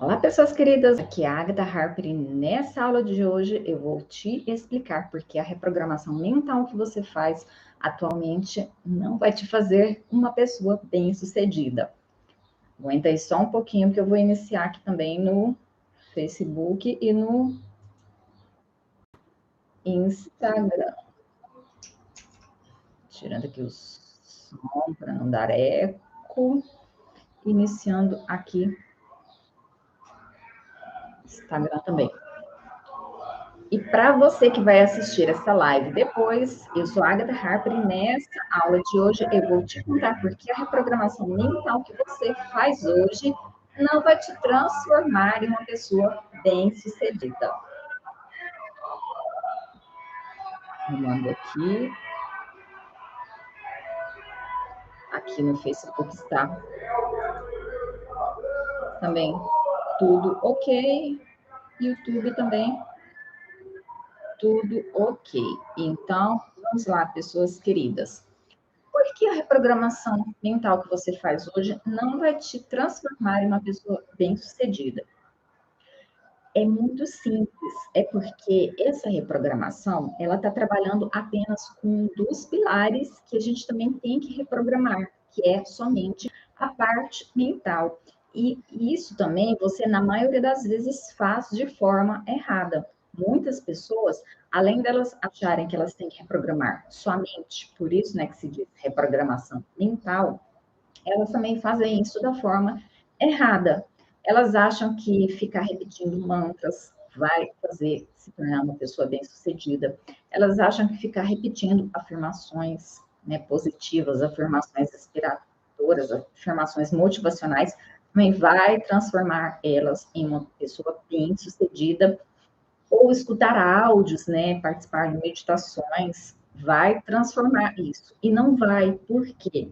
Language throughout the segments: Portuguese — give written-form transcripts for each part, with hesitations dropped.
Olá, pessoas queridas, aqui é a Agatha Harper e nessa aula de hoje eu vou te explicar porque a reprogramação mental que você faz atualmente não vai te fazer uma pessoa bem-sucedida. Aguenta aí só um pouquinho que eu vou iniciar aqui também no Facebook e no Instagram. Tirando aqui o som para não dar eco. Iniciando aqui Instagram também. E para você que vai assistir essa live depois, eu sou a Agatha Harper e nessa aula de hoje eu vou te contar por que a reprogramação mental que você faz hoje não vai te transformar em uma pessoa bem-sucedida. Arrumando aqui no Facebook está também tudo ok, YouTube também tudo ok. Então, vamos lá, pessoas queridas. Por que a reprogramação mental que você faz hoje não vai te transformar em uma pessoa bem-sucedida? É muito simples, é porque essa reprogramação, ela está trabalhando apenas com um dos pilares que a gente também tem que reprogramar, que é somente a parte mental. E isso também você, na maioria das vezes, faz de forma errada. Muitas pessoas, além delas acharem que elas têm que reprogramar somente, por isso, né, que se diz reprogramação mental, elas também fazem isso da forma errada. Elas acham que ficar repetindo mantras vai fazer se tornar uma pessoa bem-sucedida. Elas acham que ficar repetindo afirmações, né, positivas, afirmações inspiradoras, afirmações motivacionais, também vai transformar elas em uma pessoa bem-sucedida. Ou escutar áudios, né, participar de meditações, vai transformar isso. E não vai, por quê?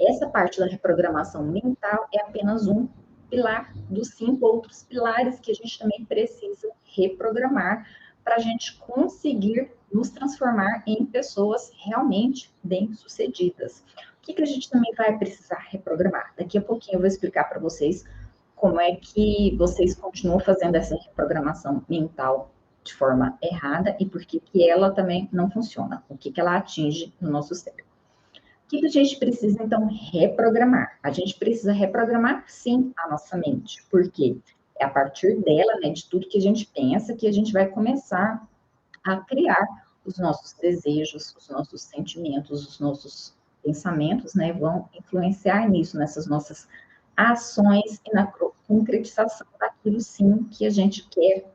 Essa parte da reprogramação mental é apenas um pilar dos 5 outros pilares que a gente também precisa reprogramar para a gente conseguir nos transformar em pessoas realmente bem-sucedidas. O que a gente também vai precisar reprogramar? Daqui a pouquinho eu vou explicar para vocês como é que vocês continuam fazendo essa reprogramação mental de forma errada e por que ela também não funciona, o que ela atinge no nosso cérebro. O que a gente precisa, então, reprogramar? A gente precisa reprogramar, sim, a nossa mente. Por quê? É a partir dela, né, de tudo que a gente pensa, que a gente vai começar a criar os nossos desejos, os nossos sentimentos, os nossos pensamentos, né, vão influenciar nisso, nessas nossas ações e na concretização daquilo, sim, que a gente quer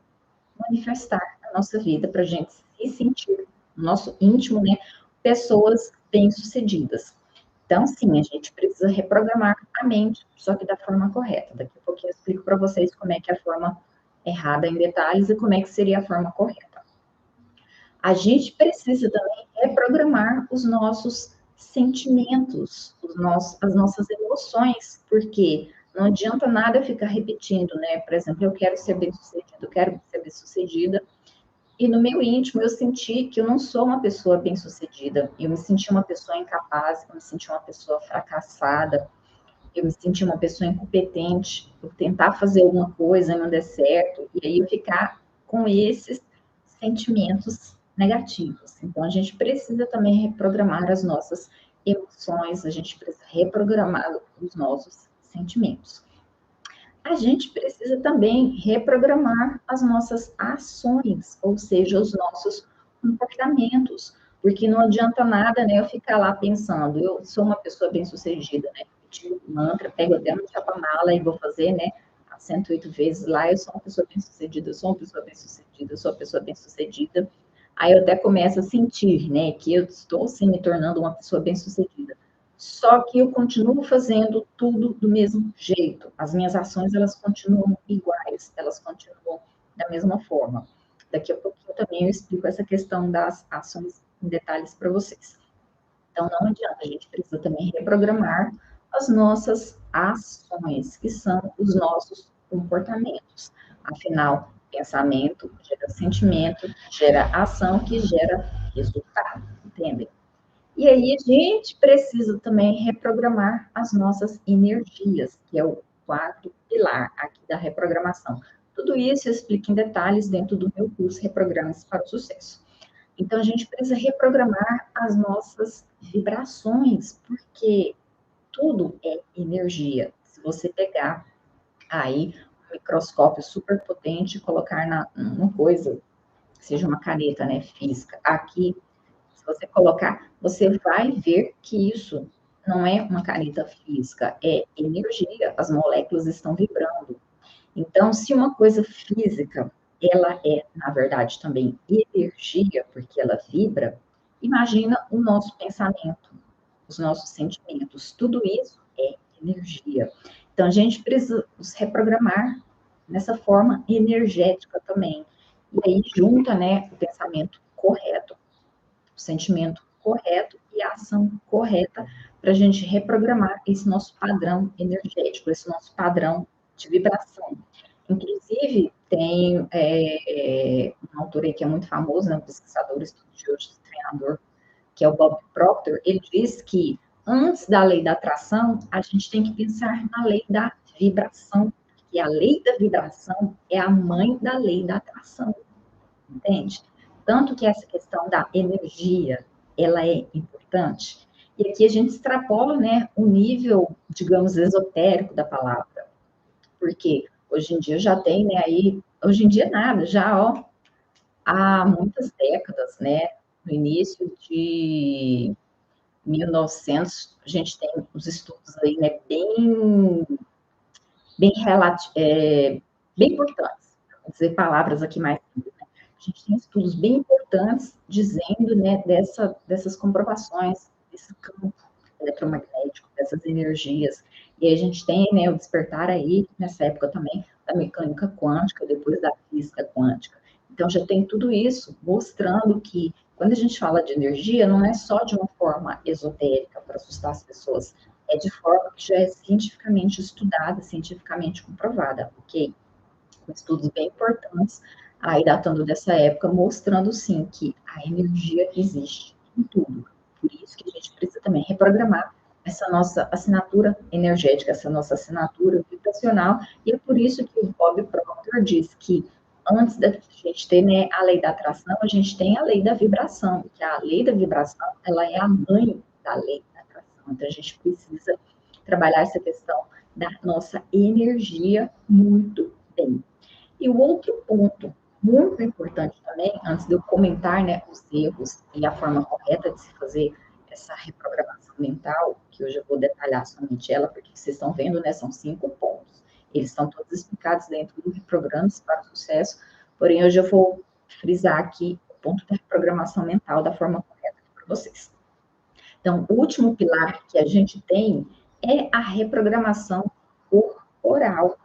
manifestar na nossa vida, para a gente se sentir, no nosso íntimo, né, pessoas bem-sucedidas. Então, sim, a gente precisa reprogramar a mente, só que da forma correta. Daqui a pouquinho eu explico para vocês como é que é a forma errada em detalhes e como é que seria a forma correta. A gente precisa também reprogramar os nossos sentimentos, as nossas emoções, porque não adianta nada ficar repetindo, né? Por exemplo, eu quero ser bem-sucedido, quero ser bem-sucedida, e no meu íntimo eu senti que eu não sou uma pessoa bem-sucedida, eu me senti uma pessoa incapaz, eu me senti uma pessoa fracassada, eu me senti uma pessoa incompetente, por tentar fazer alguma coisa e não der certo, e aí eu ficar com esses sentimentos negativos. Então a gente precisa também reprogramar as nossas emoções, a gente precisa reprogramar os nossos sentimentos. A gente precisa também reprogramar as nossas ações, ou seja, os nossos comportamentos, porque não adianta nada, né, eu ficar lá pensando, eu sou uma pessoa bem-sucedida, né, repetindo o mantra, pego até no chapa-mala e vou fazer, né, 108 vezes lá, eu sou uma pessoa bem-sucedida, eu sou uma pessoa bem-sucedida, eu sou uma pessoa bem-sucedida. Aí eu até começo a sentir, né, que eu estou, sim, me tornando uma pessoa bem-sucedida. Só que eu continuo fazendo tudo do mesmo jeito. As minhas ações, elas continuam iguais, elas continuam da mesma forma. Daqui a pouquinho também eu explico essa questão das ações em detalhes para vocês. Então, não adianta, a gente precisa também reprogramar as nossas ações, que são os nossos comportamentos. Afinal, pensamento gera sentimento, gera ação, que gera resultado, entendem? E aí a gente precisa também reprogramar as nossas energias, que é o quarto pilar aqui da reprogramação. Tudo isso eu explico em detalhes dentro do meu curso Reprograme-se para o Sucesso. Então, a gente precisa reprogramar as nossas vibrações, porque tudo é energia. Se você pegar aí um microscópio super potente e colocar numa coisa, seja uma caneta, né, física, aqui, se você colocar, você vai ver que isso não é uma caneta física, é energia, as moléculas estão vibrando. Então, se uma coisa física, ela é, na verdade, também energia, porque ela vibra, imagina o nosso pensamento, os nossos sentimentos, tudo isso é energia. Então, a gente precisa nos reprogramar nessa forma energética também. E aí junta, né, o pensamento correto, o sentimento correto e a ação correta para a gente reprogramar esse nosso padrão energético, esse nosso padrão de vibração. Inclusive, tem um autor aí que é muito famoso, né, um pesquisador, estudioso, treinador, que é o Bob Proctor. Ele diz que antes da lei da atração, a gente tem que pensar na lei da vibração, e a lei da vibração é a mãe da lei da atração, entende? Tanto que essa questão da energia, ela é importante. E aqui a gente extrapola, né, o nível, digamos, esotérico da palavra, porque hoje em dia já tem, né, aí, hoje em dia nada, já, ó, há muitas décadas, né, no início de 1900, a gente tem os estudos aí, né, bem importantes, vou dizer palavras aqui mais simples, né? A gente tem estudos bem importantes dizendo, né, dessas comprovações, desse campo eletromagnético, dessas energias, e a gente tem, né, o despertar aí, nessa época também, da mecânica quântica, depois da física quântica. Então, já tem tudo isso mostrando que, quando a gente fala de energia, não é só de uma forma esotérica para assustar as pessoas, é de forma que já é cientificamente estudada, cientificamente comprovada, ok? Com estudos bem importantes, aí datando dessa época, mostrando sim que a energia existe em tudo. Por isso que a gente precisa também reprogramar essa nossa assinatura energética, essa nossa assinatura vibracional, e é por isso que o Bob Proctor diz que antes da gente ter, né, a lei da atração, a gente tem a lei da vibração, que a lei da vibração, ela é a mãe da lei da atração. Então, a gente precisa trabalhar essa questão da nossa energia muito bem. E o outro ponto muito importante também, antes de eu comentar, né, os erros e a forma correta de se fazer essa reprogramação mental, que hoje eu vou detalhar somente ela, porque vocês estão vendo, né, são 5 pontos. Eles estão todos explicados dentro do Reprograme-se para o Sucesso, porém hoje eu vou frisar aqui o ponto da reprogramação mental da forma correta para vocês. Então, o último pilar que a gente tem é a reprogramação corporal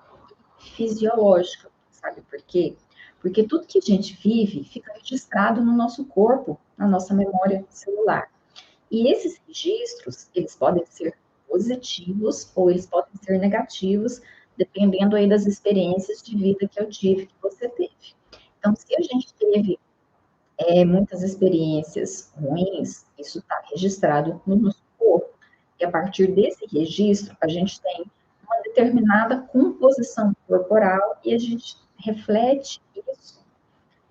e fisiológica. Sabe por quê? Porque tudo que a gente vive fica registrado no nosso corpo, na nossa memória celular. E esses registros, eles podem ser positivos ou eles podem ser negativos, dependendo aí das experiências de vida que eu tive, que você teve. Então, se a gente teve muitas experiências ruins, isso está registrado no nosso corpo. E a partir desse registro, a gente tem uma determinada composição corporal e a gente reflete isso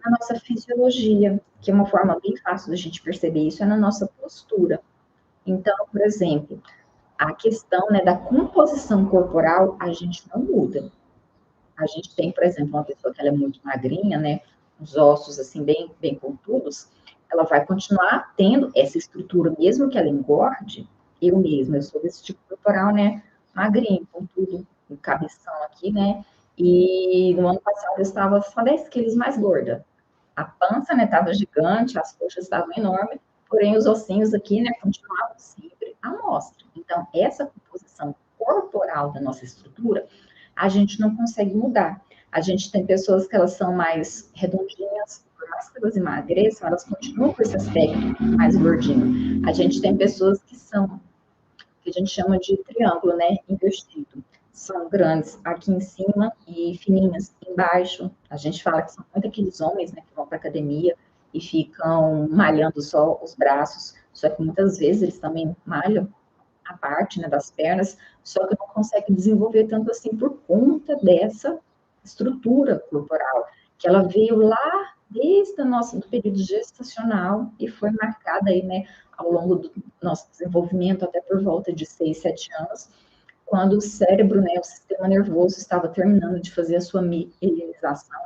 na nossa fisiologia, que é uma forma bem fácil da gente perceber isso, é na nossa postura. Então, por exemplo, a questão, né, da composição corporal, a gente não muda. A gente tem, por exemplo, uma pessoa que ela é muito magrinha, né, os ossos assim bem contudos, ela vai continuar tendo essa estrutura, mesmo que ela engorde. Eu mesma, eu sou desse tipo corporal, né, magrinho, contudo, o cabeção aqui, né, e no ano passado eu estava só 10 quilos mais gorda. A pança, né, estava gigante, as coxas estavam enormes, porém os ossinhos aqui, né, continuavam sempre à mostra. Então, essa composição corporal da nossa estrutura, a gente não consegue mudar. A gente tem pessoas que elas são mais redondinhas, por mais que elas emagreçam, elas continuam com esse aspecto mais gordinho. A gente tem pessoas que são, que a gente chama de triângulo, né, invertido. São grandes aqui em cima e fininhas embaixo. A gente fala que são muito aqueles homens, né, que vão para academia e ficam malhando só os braços, só que muitas vezes eles também malham a parte, né, das pernas, só que não consegue desenvolver tanto assim por conta dessa estrutura corporal, que ela veio lá desde o nosso do período gestacional e foi marcada aí, né, ao longo do nosso desenvolvimento até por volta de 6, 7 anos, quando o cérebro, né, o sistema nervoso estava terminando de fazer a sua mielinização,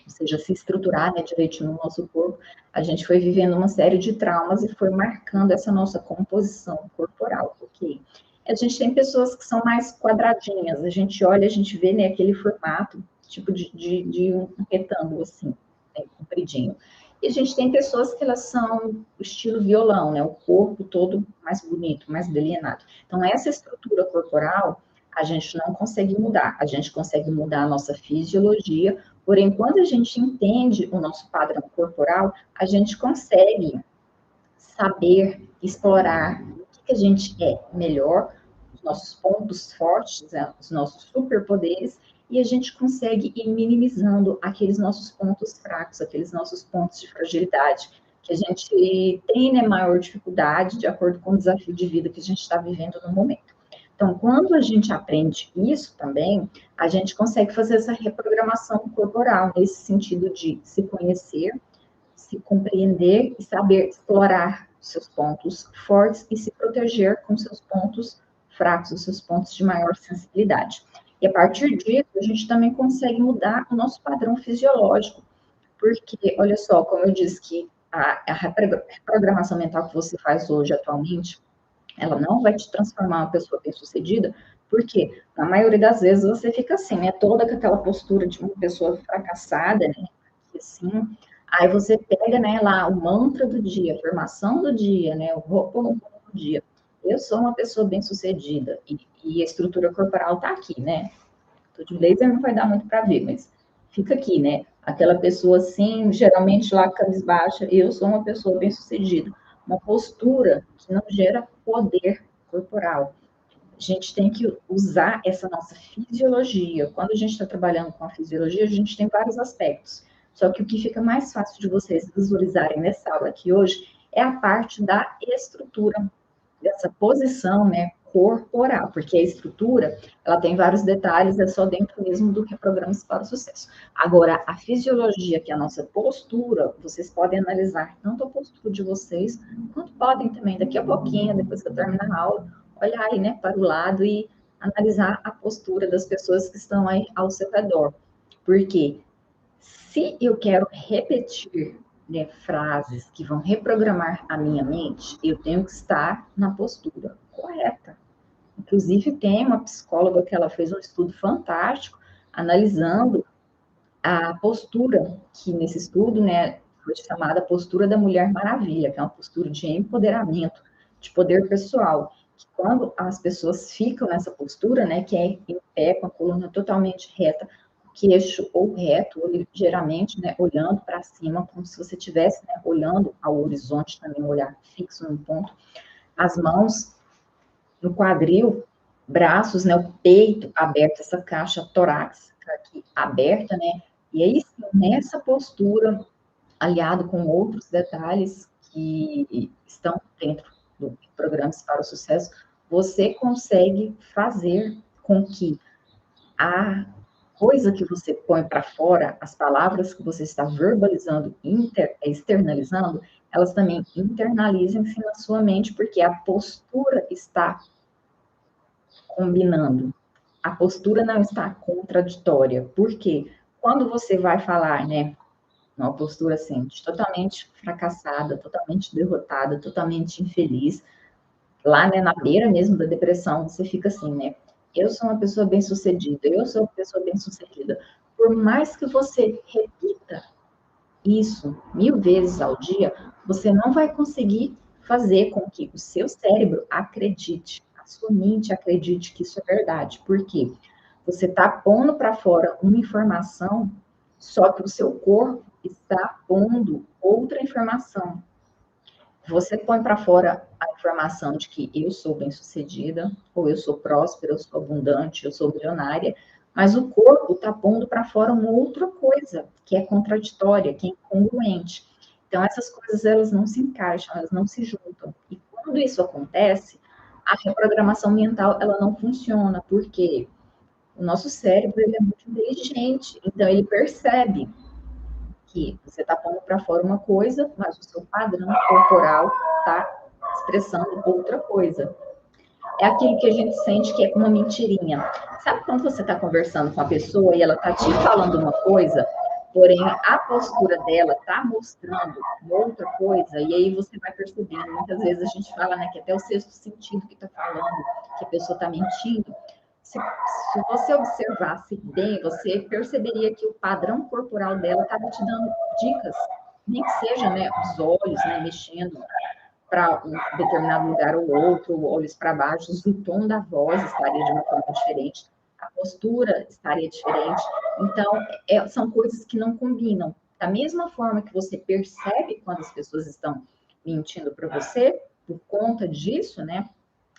ou seja, se estruturar, né, direitinho no nosso corpo, a gente foi vivendo uma série de traumas e foi marcando essa nossa composição corporal, ok? A gente tem pessoas que são mais quadradinhas, a gente olha, a gente vê, né, aquele formato, tipo de um retângulo, assim, né, compridinho. E a gente tem pessoas que elas são o estilo violão, né, o corpo todo mais bonito, mais delineado. Então, essa estrutura corporal, a gente não consegue mudar, a gente consegue mudar a nossa fisiologia, porém, quando a gente entende o nosso padrão corporal, a gente consegue saber explorar o que a gente é melhor, os nossos pontos fortes, né, os nossos superpoderes, e a gente consegue ir minimizando aqueles nossos pontos fracos, aqueles nossos pontos de fragilidade, que a gente tem, né, maior dificuldade de acordo com o desafio de vida que a gente está vivendo no momento. Então, quando a gente aprende isso também, a gente consegue fazer essa reprogramação corporal, nesse sentido de se conhecer, se compreender e saber explorar seus pontos fortes e se proteger com seus pontos fracos, os seus pontos de maior sensibilidade. E a partir disso, a gente também consegue mudar o nosso padrão fisiológico, porque, olha só, como eu disse que a reprogramação mental que você faz hoje, atualmente, ela não vai te transformar uma pessoa bem-sucedida, porque na maioria das vezes você fica assim, né? Toda com aquela postura de uma pessoa fracassada, né? Assim, aí você pega, né, lá o mantra do dia, a afirmação do dia, né? O Ho'oponopono do dia. Eu sou uma pessoa bem-sucedida e a estrutura corporal tá aqui, né? Tô de blazer não vai dar muito para ver, mas fica aqui, né? Aquela pessoa assim, geralmente lá cabisbaixa, eu sou uma pessoa bem-sucedida. Uma postura que não gera poder corporal. A gente tem que usar essa nossa fisiologia. Quando a gente está trabalhando com a fisiologia, a gente tem vários aspectos. Só que o que fica mais fácil de vocês visualizarem nessa aula aqui hoje é a parte da estrutura, dessa posição, né, corporal, porque a estrutura, ela tem vários detalhes, é só dentro mesmo do que Programas para o Sucesso. Agora, a fisiologia, que é a nossa postura, vocês podem analisar tanto a postura de vocês, quanto podem também, daqui a pouquinho, depois que eu terminar a aula, olhar aí, né, para o lado e analisar a postura das pessoas que estão aí ao seu redor. Porque se eu quero repetir, né, frases que vão reprogramar a minha mente, eu tenho que estar na postura correta. Inclusive, tem uma psicóloga que ela fez um estudo fantástico analisando a postura, que nesse estudo, né, foi chamada postura da Mulher Maravilha, que é uma postura de empoderamento, de poder pessoal. Que quando as pessoas ficam nessa postura, né, que é em pé, com a coluna totalmente reta, queixo ou reto, ou ligeiramente, né, olhando para cima, como se você estivesse, né, olhando ao horizonte também, um olhar fixo num ponto, as mãos no quadril, braços, né, o peito aberto, essa caixa torácica aqui aberta, né, e aí sim, nessa postura, aliado com outros detalhes que estão dentro do Programas para o Sucesso, você consegue fazer com que a coisa que você põe para fora, as palavras que você está verbalizando, externalizando, elas também internalizem-se na sua mente, porque a postura está combinando. A postura não está contraditória. Por quê? Quando você vai falar, né, uma postura assim, totalmente fracassada, totalmente derrotada, totalmente infeliz, lá, né, na beira mesmo da depressão, você fica assim, né? Eu sou uma pessoa bem-sucedida, eu sou uma pessoa bem-sucedida. Por mais que você repita isso 1000 vezes ao dia, você não vai conseguir fazer com que o seu cérebro acredite, a sua mente acredite que isso é verdade. Por quê? Você está pondo para fora uma informação, só que o seu corpo está pondo outra informação. Você põe para fora a informação de que eu sou bem-sucedida, ou eu sou próspera, eu sou abundante, eu sou milionária, mas o corpo está pondo para fora uma outra coisa, que é contraditória, que é incongruente. Então, essas coisas, elas não se encaixam, elas não se juntam. E quando isso acontece, a reprogramação mental, ela não funciona, porque o nosso cérebro, ele é muito inteligente, então ele percebe que você está pondo para fora uma coisa, mas o seu padrão corporal está expressando outra coisa. É aquilo que a gente sente que é uma mentirinha. Sabe quando você está conversando com a pessoa e ela está te falando uma coisa, porém a postura dela está mostrando uma outra coisa, e aí você vai percebendo. Muitas vezes a gente fala, né, que até o sexto sentido que está falando que a pessoa está mentindo. Se você observasse bem, você perceberia que o padrão corporal dela estava te dando dicas, nem que seja, né, os olhos, né, mexendo para um determinado lugar ou outro, olhos para baixo, o tom da voz estaria de uma forma diferente, a postura estaria diferente. Então, são coisas que não combinam. Da mesma forma que você percebe quando as pessoas estão mentindo para você, por conta disso, né?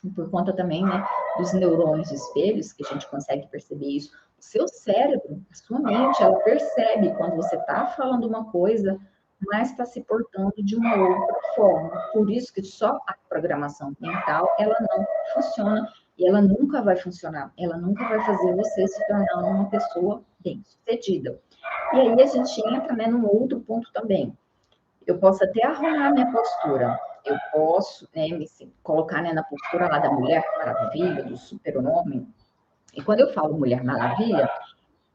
E por conta também, né, dos neurônios espelhos, que a gente consegue perceber isso. O seu cérebro, a sua mente, ela percebe quando você está falando uma coisa, mas está se portando de uma outra forma. Por isso que só a programação mental, ela não funciona e ela nunca vai funcionar. Ela nunca vai fazer você se tornar uma pessoa bem-sucedida. E aí a gente entra, né, num outro ponto também. Eu posso até arrumar minha postura, eu posso, né, me colocar, né, na postura lá da Mulher Maravilha, do super-homem. E quando eu falo Mulher Maravilha,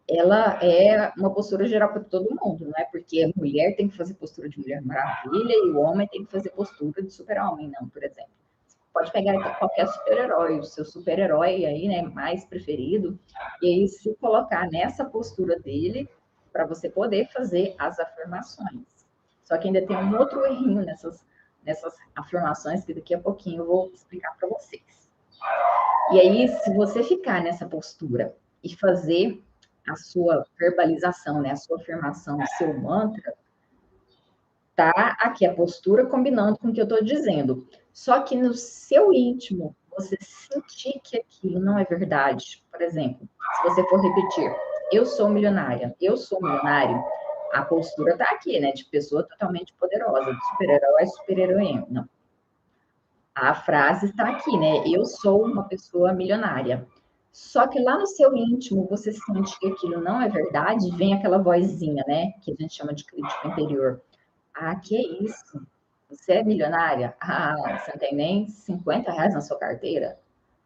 ela é uma postura geral para todo mundo, não é porque a mulher tem que fazer postura de Mulher Maravilha e o homem tem que fazer postura de super-homem, não, por exemplo. Você pode pegar qualquer super-herói, o seu super-herói aí, né, mais preferido, e aí se colocar nessa postura dele para você poder fazer as afirmações. Só que ainda tem um outro errinho nessas afirmações que daqui a pouquinho eu vou explicar para vocês. E aí, se você ficar nessa postura e fazer a sua verbalização, né, a sua afirmação, o seu mantra, tá aqui a postura combinando com o que eu estou dizendo. Só que no seu íntimo, você sentir que aquilo não é verdade. Por exemplo, se você for repetir, eu sou milionária, eu sou milionário, a postura está aqui, né, de pessoa totalmente poderosa, de super-herói, super-heroína. Não. A frase está aqui, né? Eu sou uma pessoa milionária. Só que lá no seu íntimo você sente que aquilo não é verdade, vem aquela vozinha, né? Que a gente chama de crítico interior. Ah, que isso? Você é milionária? Ah, você não tem nem 50 reais na sua carteira?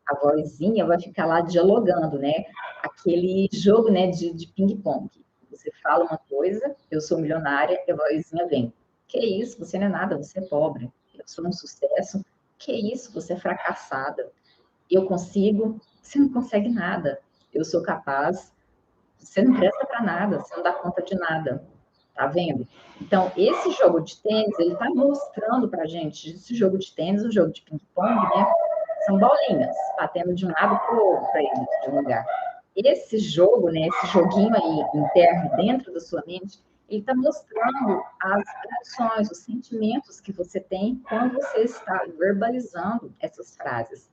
A vozinha vai ficar lá dialogando, né? Aquele jogo, né, de ping-pong. Você fala uma coisa, eu sou milionária, e a vozinha vem. Que isso? Você não é nada, você é pobre. Eu sou um sucesso. Que isso? Você é fracassada. Eu consigo, você não consegue nada. Eu sou capaz, você não presta para nada, você não dá conta de nada. Tá vendo? Então, esse jogo de tênis, ele tá mostrando pra gente, esse jogo de tênis, o jogo de ping-pong, né? São bolinhas, batendo de um lado para o outro, para ir de um lugar. Esse jogo, né, esse joguinho aí interno dentro da sua mente, ele está mostrando as emoções, os sentimentos que você tem quando você está verbalizando essas frases.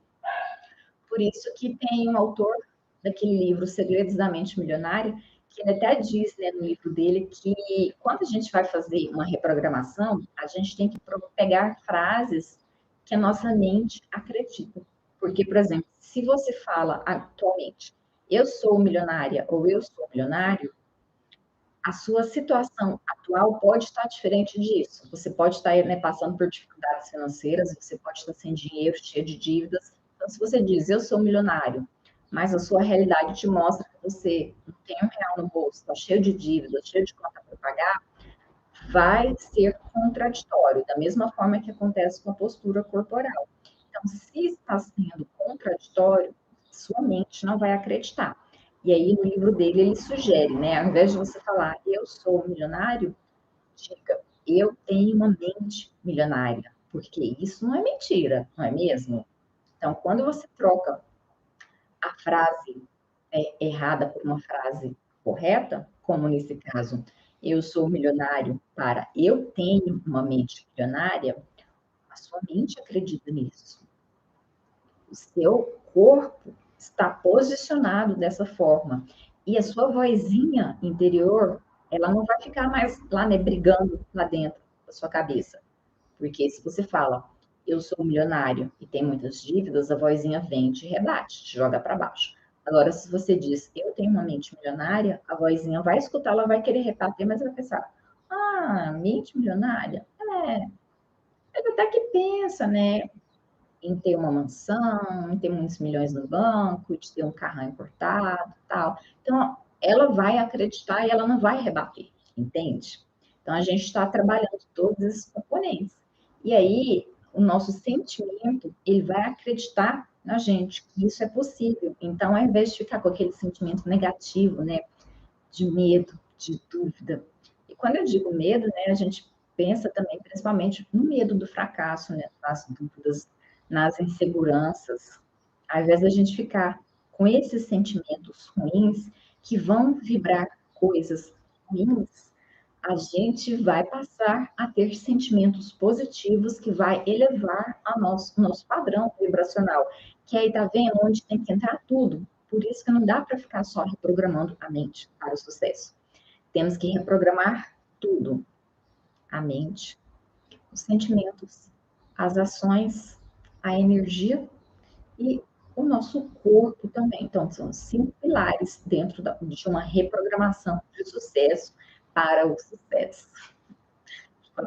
Por isso que tem um autor daquele livro Segredos da Mente Milionária, que ele até diz, né, no livro dele, que quando a gente vai fazer uma reprogramação, a gente tem que pegar frases que a nossa mente acredita. Porque, por exemplo, se você fala atualmente, eu sou milionária ou eu sou milionário, a sua situação atual pode estar diferente disso. Você pode estar, né, passando por dificuldades financeiras, você pode estar sem dinheiro, cheio de dívidas. Então, se você diz, eu sou milionário, mas a sua realidade te mostra que você não tem R$ 1 no bolso, está cheio de dívidas, cheio de conta para pagar, vai ser contraditório, da mesma forma que acontece com a postura corporal. Então, se está sendo contraditório, sua mente não vai acreditar. E aí, no livro dele, ele sugere, né? Ao invés de você falar, eu sou milionário, diga, eu tenho uma mente milionária. Porque isso não é mentira, não é mesmo? Então, quando você troca a frase errada por uma frase correta, como nesse caso, eu sou milionário, para eu tenho uma mente milionária, a sua mente acredita nisso. O seu corpo está posicionado dessa forma. E a sua vozinha interior, ela não vai ficar mais lá, né, brigando lá dentro da sua cabeça. Porque se você fala, eu sou milionário e tenho muitas dívidas, a vozinha vem e te rebate, te joga para baixo. Agora, se você diz, eu tenho uma mente milionária, a vozinha vai escutar, ela vai querer rebater, mas vai pensar, ah, mente milionária? Ele até que pensa, né, em ter uma mansão, em ter muitos milhões no banco, de ter um carro importado, tal. Então, ela vai acreditar e ela não vai rebater, entende? Então, a gente está trabalhando todos esses componentes. E aí, o nosso sentimento, ele vai acreditar na gente que isso é possível. Então, ao invés de ficar com aquele sentimento negativo, né, de medo, de dúvida. E quando eu digo medo, né, a gente pensa também principalmente no medo do fracasso, né, nas dúvidas, nas inseguranças. Ao invés da gente ficar com esses sentimentos ruins, que vão vibrar coisas ruins, a gente vai passar a ter sentimentos positivos que vai elevar o nosso padrão vibracional. Que aí tá vendo onde tem que entrar tudo. Por isso que não dá para ficar só reprogramando a mente para o sucesso. Temos que reprogramar tudo: a mente, os sentimentos, as ações, a energia e o nosso corpo também. Então, são 5 pilares dentro de uma reprogramação de sucesso para o sucesso.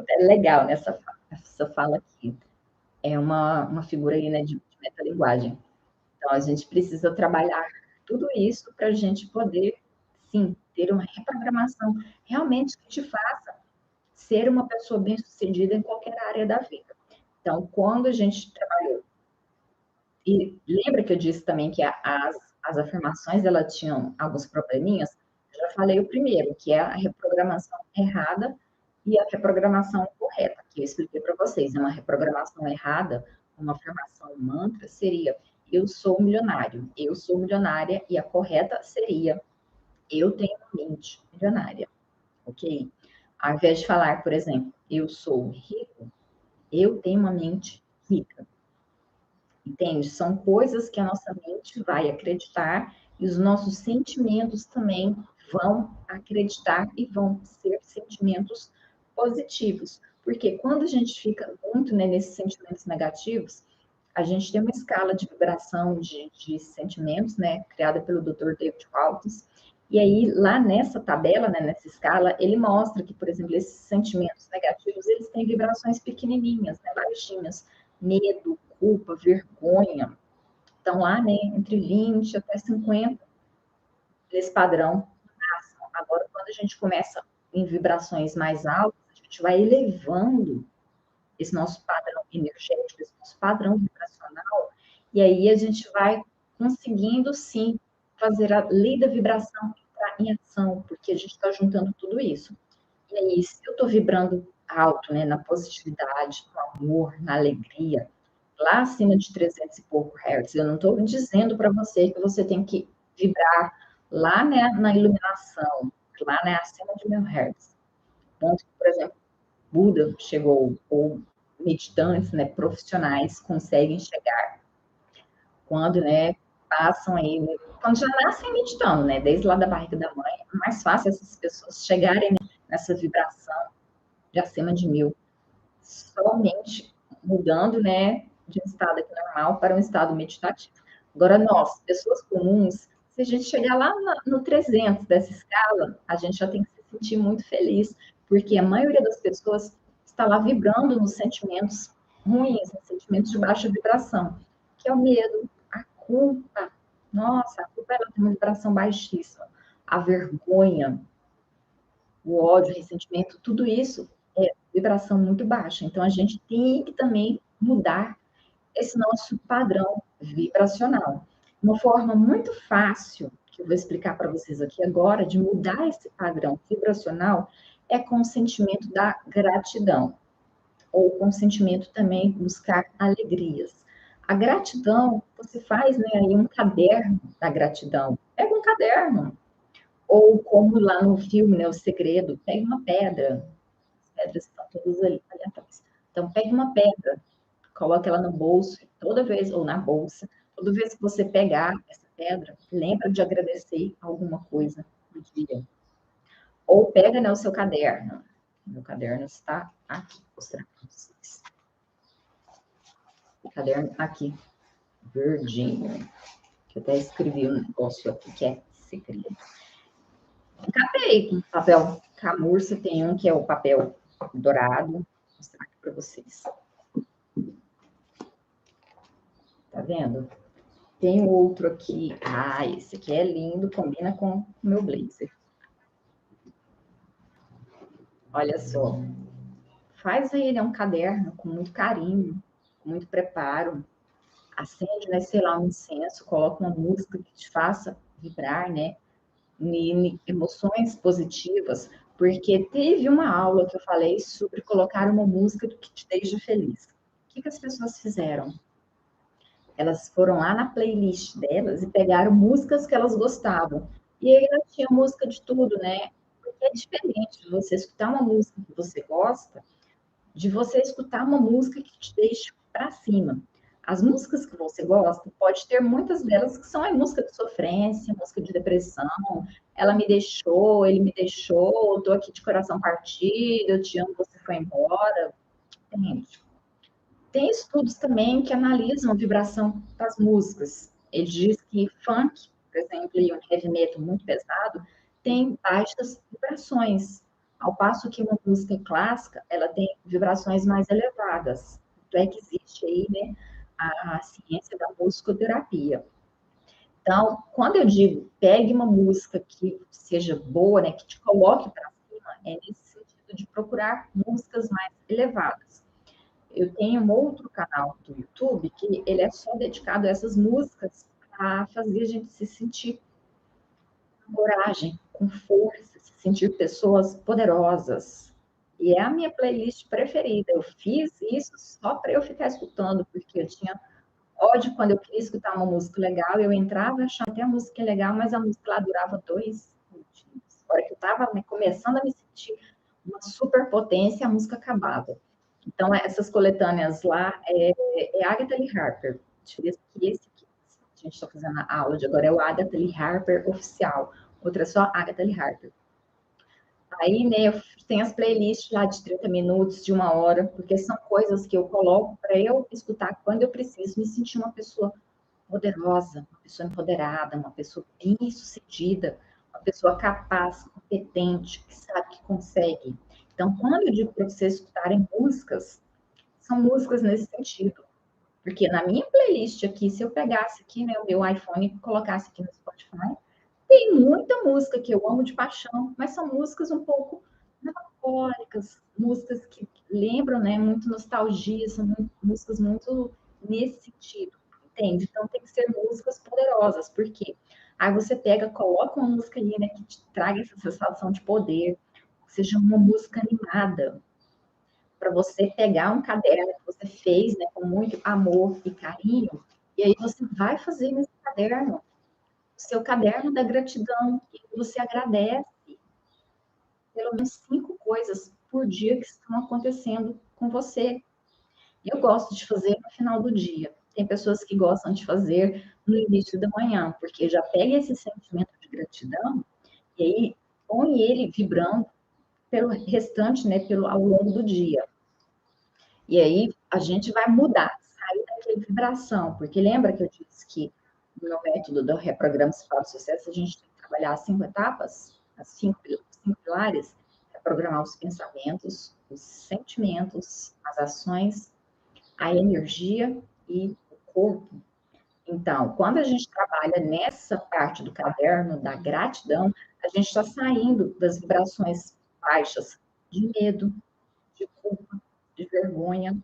É legal nessa essa fala aqui. É uma figura aí, né, de metalinguagem. Então, a gente precisa trabalhar tudo isso para a gente poder, sim, ter uma reprogramação realmente que te faça ser uma pessoa bem-sucedida em qualquer área da vida. Então, quando a gente trabalhou, e lembra que eu disse também que as afirmações, elas tinham alguns probleminhas? Eu já falei o primeiro, que é a reprogramação errada e a reprogramação correta, que eu expliquei para vocês. Uma reprogramação errada, uma afirmação mantra, seria eu sou milionário, eu sou milionária, e a correta seria eu tenho uma mente milionária, ok? Ao invés de falar, por exemplo, eu sou rico, eu tenho uma mente rica. Entende? São coisas que a nossa mente vai acreditar e os nossos sentimentos também vão acreditar e vão ser sentimentos positivos. Porque quando a gente fica muito, né, nesses sentimentos negativos, a gente tem uma escala de vibração de sentimentos, né, criada pelo Dr. David Hawkins. E aí, lá nessa tabela, né, nessa escala, ele mostra que, por exemplo, esses sentimentos negativos, eles têm vibrações pequenininhas, né, baixinhas. Medo, culpa, vergonha. Estão lá, né, entre 20 até 50, nesse padrão. Agora, quando a gente começa em vibrações mais altas, a gente vai elevando esse nosso padrão energético, esse nosso padrão vibracional, e aí a gente vai conseguindo, sim, fazer a lei da vibração entrar em ação, porque a gente está juntando tudo isso. E aí, se eu estou vibrando alto, né, na positividade, no amor, na alegria, lá acima de 300 e pouco hertz, eu não estou dizendo para você que você tem que vibrar lá, né, na iluminação, lá, né, acima de 1000 hertz. Ponto que, por exemplo, Buda chegou, ou meditantes, né, profissionais conseguem chegar quando, né, passam aí, né, quando já nascem meditando, né, desde lá da barriga da mãe, é mais fácil essas pessoas chegarem nessa vibração de acima de 1000, somente mudando, né, de um estado aqui normal para um estado meditativo. Agora, nós, pessoas comuns, se a gente chegar lá no 300 dessa escala, a gente já tem que se sentir muito feliz, porque a maioria das pessoas está lá vibrando nos sentimentos ruins, nos sentimentos de baixa vibração, que é o medo, a culpa. Nossa, a culpa, ela tem uma vibração baixíssima. A vergonha, o ódio, o ressentimento, tudo isso é vibração muito baixa. Então, a gente tem que também mudar esse nosso padrão vibracional. Uma forma muito fácil, que eu vou explicar para vocês aqui agora, de mudar esse padrão vibracional, é com o sentimento da gratidão, ou com o sentimento também buscar alegrias. A gratidão, você faz, né, aí um caderno da gratidão. Pega um caderno, ou como lá no filme, né, O Segredo, pegue uma pedra. As pedras estão todas ali atrás. Então, pegue uma pedra, coloque ela no bolso, toda vez, ou na bolsa, toda vez que você pegar essa pedra, lembra de agradecer alguma coisa no dia. Ou pega, né, o seu caderno. Meu caderno está aqui, vou mostrar para vocês. Caderno aqui, verdinho. Que eu até escrevi um negócio aqui que é segredo. Encapei com papel camurça, tem um que é o papel dourado. Vou mostrar aqui para vocês. Tá vendo? Tem outro aqui. Ah, esse aqui é lindo, combina com o meu blazer. Olha só. Faz aí, né, um caderno com muito carinho, com muito preparo. Acende, né, sei lá, um incenso, coloca uma música que te faça vibrar, né, em emoções positivas, porque teve uma aula que eu falei sobre colocar uma música que te deixa feliz. O que as pessoas fizeram? Elas foram lá na playlist delas e pegaram músicas que elas gostavam. E aí ela tinha música de tudo, né? Porque é diferente de você escutar uma música que você gosta, de você escutar uma música que te deixe para cima. As músicas que você gosta, pode ter muitas delas que são a música de sofrência, música de depressão. Ela me deixou, ele me deixou, eu tô aqui de coração partido, eu te amo, você foi embora. Entende? Tem estudos também que analisam a vibração das músicas. Ele diz que funk, por exemplo, e um heavy metal muito pesado, tem baixas vibrações, ao passo que uma música clássica, ela tem vibrações mais elevadas. Então é que existe aí, né, a ciência da musicoterapia. Então, quando eu digo pegue uma música que seja boa, né, que te coloque para cima, é nesse sentido de procurar músicas mais elevadas. Eu tenho um outro canal do YouTube que ele é só dedicado a essas músicas para fazer a gente se sentir com coragem, com força, se sentir pessoas poderosas. E é a minha playlist preferida. Eu fiz isso só para eu ficar escutando, porque eu tinha ódio quando eu queria escutar uma música legal, eu entrava achando que a música é legal, mas a música lá durava 2 minutinhos. A hora que eu estava começando a me sentir uma superpotência, a música acabava. Então, essas coletâneas lá é Agatha Lee Harper. Diferença que esse aqui, a gente está fazendo a aula de agora, é o Agatha Lee Harper oficial. Outra é só Agatha Lee Harper. Aí, né, eu tenho as playlists lá de 30 minutos, de 1 hora, porque são coisas que eu coloco para eu escutar quando eu preciso me sentir uma pessoa poderosa, uma pessoa empoderada, uma pessoa bem-sucedida, uma pessoa capaz, competente, que sabe que consegue. Então, quando eu digo para vocês escutarem músicas, são músicas nesse sentido. Porque na minha playlist aqui, se eu pegasse aqui, né, o meu iPhone e colocasse aqui no Spotify, tem muita música que eu amo de paixão, mas são músicas um pouco melancólicas, músicas que lembram, né, muito nostalgia, são músicas muito nesse sentido, entende? Então tem que ser músicas poderosas, porque aí você pega, coloca uma música ali, né, que te traga essa sensação de poder, seja uma música animada, para você pegar um caderno que você fez, né, com muito amor e carinho, e aí você vai fazer nesse caderno, o seu caderno da gratidão, e você agradece pelo menos 5 coisas por dia que estão acontecendo com você. Eu gosto de fazer no final do dia. Tem pessoas que gostam de fazer no início da manhã, porque já pega esse sentimento de gratidão e aí põe ele vibrando pelo restante, né, ao longo do dia. E aí a gente vai mudar, sair daquela vibração, porque lembra que eu disse que no meu método do Reprograma Ciclo do Sucesso, a gente tem que trabalhar as 5 etapas, as 5 pilares, reprogramar os pensamentos, os sentimentos, as ações, a energia e o corpo. Então, quando a gente trabalha nessa parte do caderno da gratidão, a gente está saindo das vibrações baixas de medo, de culpa, de vergonha,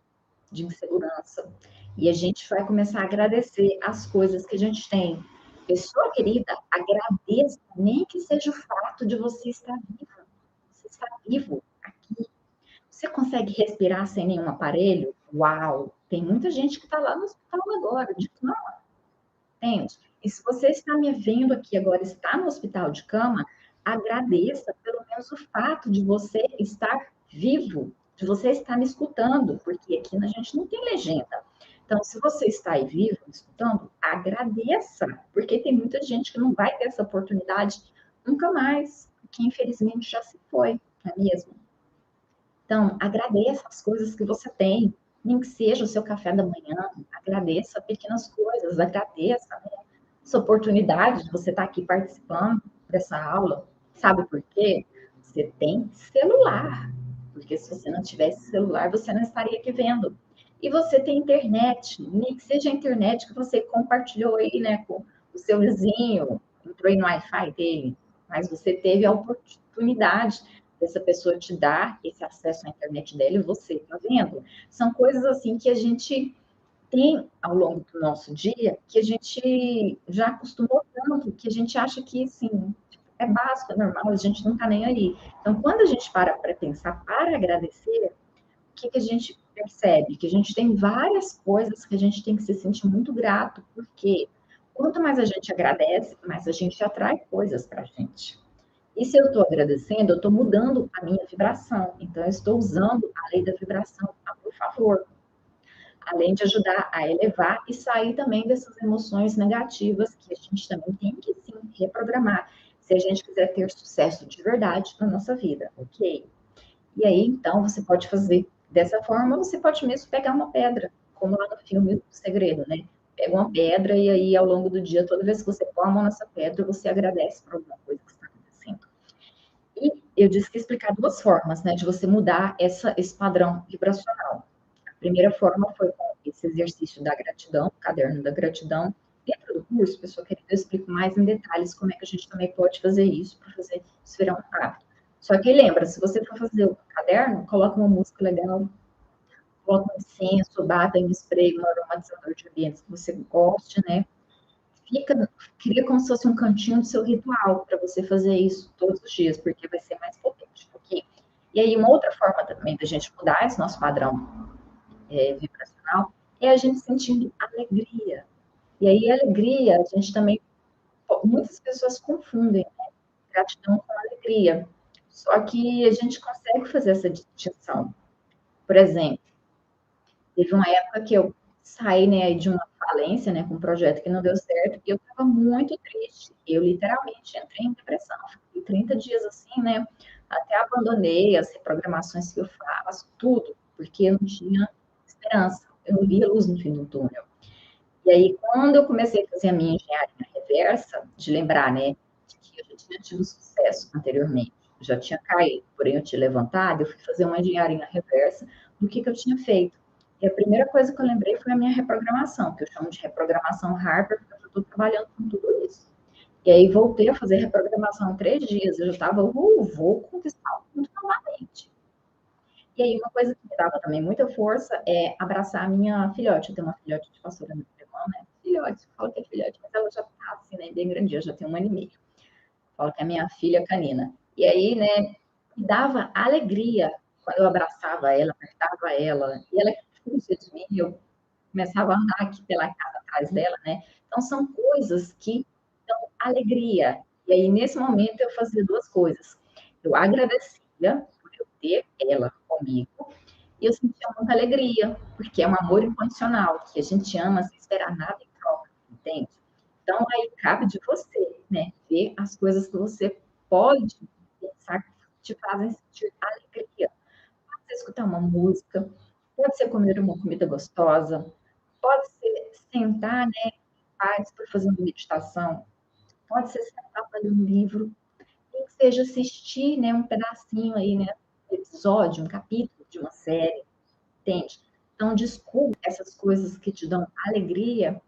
de insegurança. E a gente vai começar a agradecer as coisas que a gente tem. Pessoa querida, agradeça, nem que seja o fato de você estar viva. Você está vivo aqui. Você consegue respirar sem nenhum aparelho? Uau! Tem muita gente que está lá no hospital agora, de cama, entende? E se você está me vendo aqui agora, está no hospital de cama, agradeça pelo menos o fato de você estar vivo, de você estar me escutando, porque aqui a gente não tem legenda. Então, se você está aí vivo, me escutando, agradeça, porque tem muita gente que não vai ter essa oportunidade nunca mais, que infelizmente já se foi, não é mesmo? Então, agradeça as coisas que você tem. Nem que seja o seu café da manhã, agradeça pequenas coisas, agradeça, né, essa oportunidade de você estar aqui participando dessa aula. Sabe por quê? Você tem celular, porque se você não tivesse celular, você não estaria aqui vendo. E você tem internet, nem que seja a internet que você compartilhou aí, né, com o seu vizinho, entrou aí no Wi-Fi dele, mas você teve a oportunidade dessa pessoa te dar esse acesso à internet dela e você está vendo. São coisas assim que a gente tem ao longo do nosso dia que a gente já acostumou tanto que a gente acha que, assim, é básico, é normal, a gente não está nem aí. Então, quando a gente para pensar, para agradecer, o que, que a gente percebe? Que a gente tem várias coisas que a gente tem que se sentir muito grato, porque quanto mais a gente agradece, mais a gente atrai coisas para a gente. E se eu estou agradecendo, eu estou mudando a minha vibração. Então, eu estou usando a lei da vibração a meu favor, além de ajudar a elevar e sair também dessas emoções negativas que a gente também tem que sim reprogramar, se a gente quiser ter sucesso de verdade na nossa vida, ok? E aí, então, você pode fazer dessa forma, você pode mesmo pegar uma pedra, como lá no filme O Segredo, né? Pega uma pedra e aí, ao longo do dia, toda vez que você põe a mão nessa pedra, você agradece por alguma coisa que está acontecendo. E eu disse que ia explicar duas formas, né, de você mudar esse padrão vibracional. A primeira forma foi com esse exercício da gratidão, o caderno da gratidão. Dentro do curso, pessoal querida, eu explico mais em detalhes como é que a gente também pode fazer isso para fazer isso virar um hábito. Só que lembra, se você for fazer o caderno, coloca uma música legal, coloca um incenso, bata em um spray, um aromatizador de ambientes que você goste, né? Cria como se fosse um cantinho do seu ritual para você fazer isso todos os dias, porque vai ser mais potente, ok? E aí, uma outra forma também da gente mudar esse nosso padrão vibracional é a gente sentindo alegria. E aí, alegria, a gente também, muitas pessoas confundem, né, gratidão com alegria. Só que a gente consegue fazer essa distinção. Por exemplo, teve uma época que eu saí, né, de uma falência, né, com um projeto que não deu certo, e eu estava muito triste. Eu literalmente entrei em depressão. Fiquei 30 dias assim, né? Até abandonei as reprogramações que eu faço, tudo, porque eu não tinha esperança. Eu não via luz no fim do túnel. E aí, quando eu comecei a fazer a minha engenharia reversa, de lembrar, né, de que eu já tinha tido sucesso anteriormente, já tinha caído, porém eu tinha levantado, eu fui fazer uma engenharia reversa do que eu tinha feito. E a primeira coisa que eu lembrei foi a minha reprogramação, que eu chamo de reprogramação Harper, porque eu estou trabalhando com tudo isso. E aí voltei a fazer reprogramação em 3 dias, eu já estava, vou conquistar o mundo novamente. E aí, uma coisa que me dava também muita força é abraçar a minha filhote. Eu tenho uma filhote de pastora alemã, né? Filhote, falo que é filhote, mas ela já tá assim, né? Bem grandinha, já tem 1 ano e meio. Falo que é minha filha canina. E aí, né, me dava alegria quando eu abraçava ela, apertava ela, e ela fugia de mim, eu começava a andar aqui pela casa atrás dela, né? Então, são coisas que dão alegria. E aí, nesse momento, eu fazia duas coisas. Eu agradecia por eu ter ela comigo, e eu sentia muita alegria, porque é um amor incondicional, que a gente ama sem esperar nada em troca, entende? Então, aí cabe de você, né? Ver as coisas que você pode pensar que te fazem sentir alegria. Pode ser escutar uma música, pode ser comer uma comida gostosa, pode ser sentar, né, em paz para fazer uma meditação, pode ser sentar para ler um livro, nem que seja assistir, né, um pedacinho aí, né, um episódio, um capítulo de uma série, entende? Então, descubra essas coisas que te dão alegria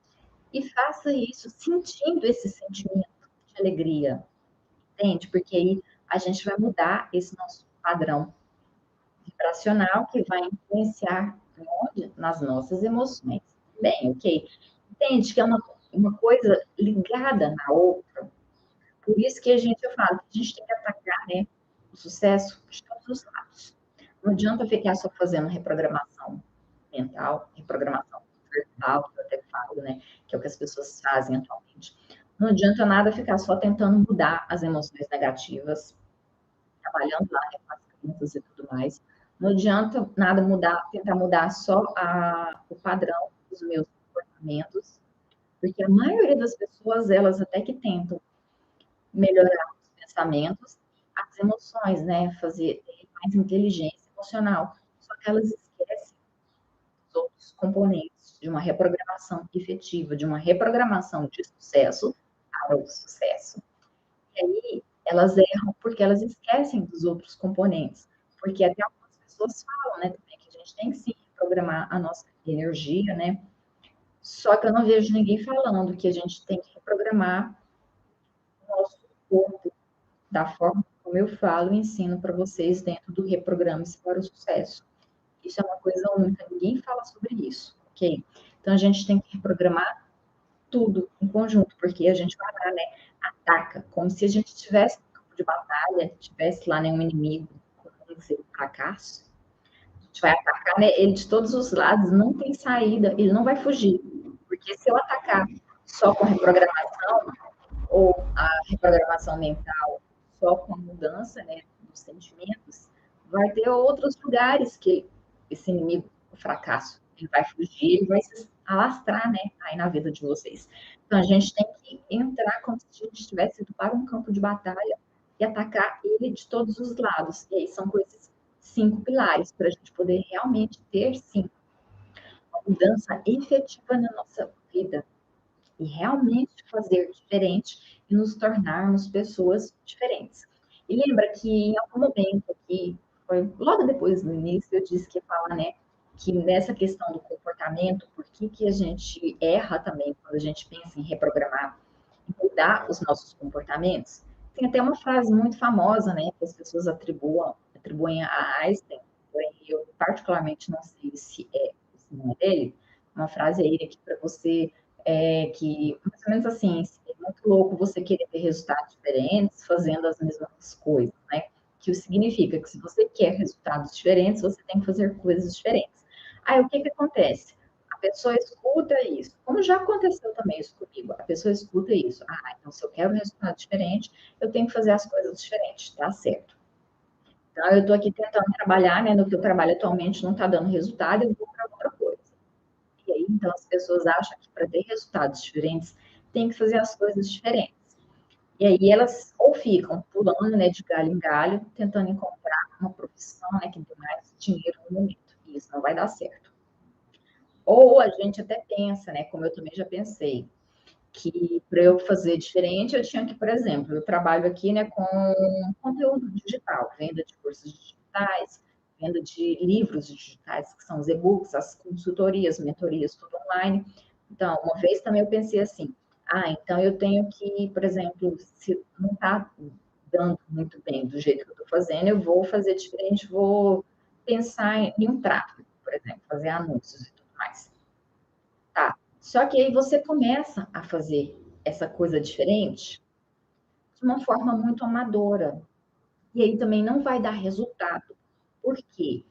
e faça isso sentindo esse sentimento de alegria, entende? Porque aí a gente vai mudar esse nosso padrão vibracional que vai influenciar onde? Nas nossas emoções. Bem, ok? Entende que é uma coisa ligada na outra. Por isso que eu falo que a gente tem que atacar, né, o sucesso de todos os lados. Não adianta ficar só fazendo reprogramação mental, reprogramação verbal, que eu até falo, né, que é o que as pessoas fazem atualmente. Não adianta nada ficar só tentando mudar as emoções negativas, trabalhando lá, né, com as crianças e tudo mais. Não adianta nada mudar, tentar mudar só o padrão dos meus comportamentos, porque a maioria das pessoas, elas até que tentam melhorar os pensamentos, as emoções, né? Fazer mais inteligência emocional. Só que elas esquecem os outros componentes de uma reprogramação efetiva, de uma reprogramação de sucesso para o sucesso. E aí, elas erram porque elas esquecem dos outros componentes. Porque até algumas pessoas falam, né, também, que a gente tem que sim reprogramar a nossa energia, né? Só que eu não vejo ninguém falando que a gente tem que reprogramar o nosso corpo da forma como eu falo e ensino para vocês dentro do Reprograme-se para o Sucesso. Isso é uma coisa única, ninguém fala sobre isso, ok? Então a gente tem que reprogramar tudo em conjunto, porque a gente vai lá, né, ataca, como se a gente estivesse no campo de batalha, tivesse lá nenhum inimigo, como dizer, um fracasso. A gente vai atacar, né, ele de todos os lados, não tem saída, ele não vai fugir. Porque se eu atacar só com reprogramação, ou a reprogramação mental só com a mudança, né, dos sentimentos, vai ter outros lugares que esse inimigo, o fracasso, ele vai fugir, ele vai se alastrar, né, aí na vida de vocês. Então a gente tem que entrar como se a gente estivesse indo para um campo de batalha e atacar ele de todos os lados. E aí são coisas 5 pilares para a gente poder realmente ter, sim, uma mudança efetiva na nossa vida e realmente fazer diferente e nos tornarmos pessoas diferentes. E lembra que em algum momento aqui, foi logo depois do início, eu disse que ia falar, né, que nessa questão do comportamento, por que que a gente erra também quando a gente pensa em reprogramar e mudar os nossos comportamentos? Tem até uma frase muito famosa, né, que as pessoas atribuem a Einstein, porém eu particularmente não sei se é o nome dele, uma frase aí aqui para você que, mais ou menos assim, é muito louco você querer ter resultados diferentes fazendo as mesmas coisas, né? Que significa que se você quer resultados diferentes, você tem que fazer coisas diferentes. Aí, o que que acontece? A pessoa escuta isso, como já aconteceu também isso comigo, a pessoa escuta isso. Ah, então se eu quero um resultado diferente, eu tenho que fazer as coisas diferentes, tá certo. Então, eu estou aqui tentando trabalhar, né, no que eu trabalho atualmente não está dando resultado, eu vou para outra coisa. E aí, então, as pessoas acham que para ter resultados diferentes, tem que fazer as coisas diferentes. E aí elas ou ficam pulando, né, de galho em galho, tentando encontrar uma profissão, né, que dê mais dinheiro no momento. E isso não vai dar certo. Ou a gente até pensa, né, como eu também já pensei, que para eu fazer diferente, eu tinha que, por exemplo, eu trabalho aqui, né, com conteúdo digital, venda de cursos digitais, venda de livros digitais, que são os e-books, as consultorias, mentorias, tudo online. Então, uma vez também eu pensei assim, então eu tenho que, por exemplo, se não está dando muito bem do jeito que eu estou fazendo, eu vou fazer diferente, vou pensar em um tráfego, por exemplo, fazer anúncios e tudo mais. Tá. Só que aí você começa a fazer essa coisa diferente de uma forma muito amadora. E aí também não vai dar resultado. Por quê?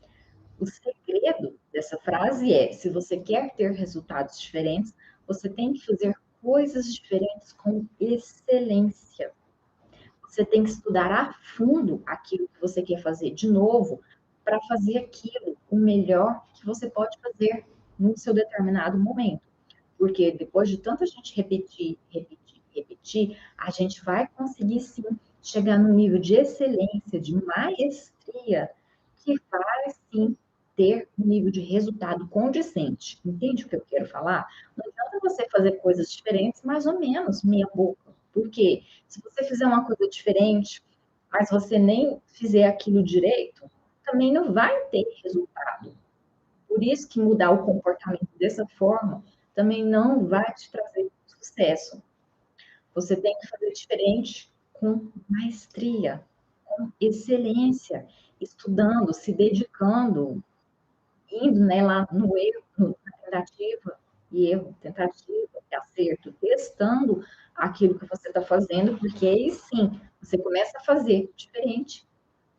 O segredo dessa frase é: se você quer ter resultados diferentes, você tem que fazer coisas diferentes com excelência. Você tem que estudar a fundo aquilo que você quer fazer de novo, para fazer aquilo o melhor que você pode fazer no seu determinado momento. Porque depois de tanta gente repetir, repetir, repetir, a gente vai conseguir sim chegar no nível de excelência, de maestria, que vai sim ter um nível de resultado condizente. Entende o que eu quero falar? Não adianta você fazer coisas diferentes, mais ou menos, meia boca. Porque se você fizer uma coisa diferente, mas você nem fizer aquilo direito, também não vai ter resultado. Por isso que mudar o comportamento dessa forma também não vai te trazer sucesso. Você tem que fazer diferente com maestria, com excelência, estudando, se dedicando, indo, né, lá no erro, na tentativa e erro, tentativa e acerto, testando aquilo que você está fazendo, porque aí sim você começa a fazer diferente,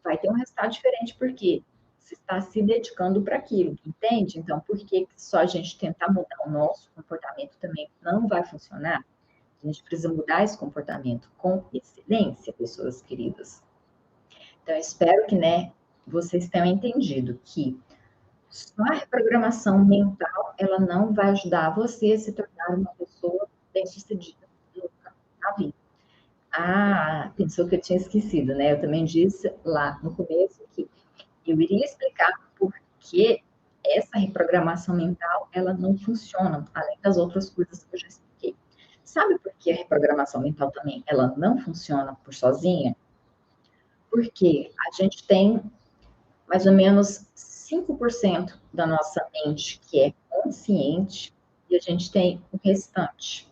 vai ter um resultado diferente, porque você está se dedicando para aquilo, entende? Então, por que só a gente tentar mudar o nosso comportamento também não vai funcionar? A gente precisa mudar esse comportamento com excelência, pessoas queridas. Então, eu espero que, né, vocês tenham entendido que só a reprogramação mental, ela não vai ajudar você a se tornar uma pessoa bem-sucedida nunca na vida. Pensou que eu tinha esquecido, né? Eu também disse lá no começo que eu iria explicar por que essa reprogramação mental, ela não funciona, além das outras coisas que eu já expliquei. Sabe por que a reprogramação mental também, ela não funciona por sozinha? Porque a gente tem mais ou menos 5% da nossa mente que é consciente e a gente tem o restante,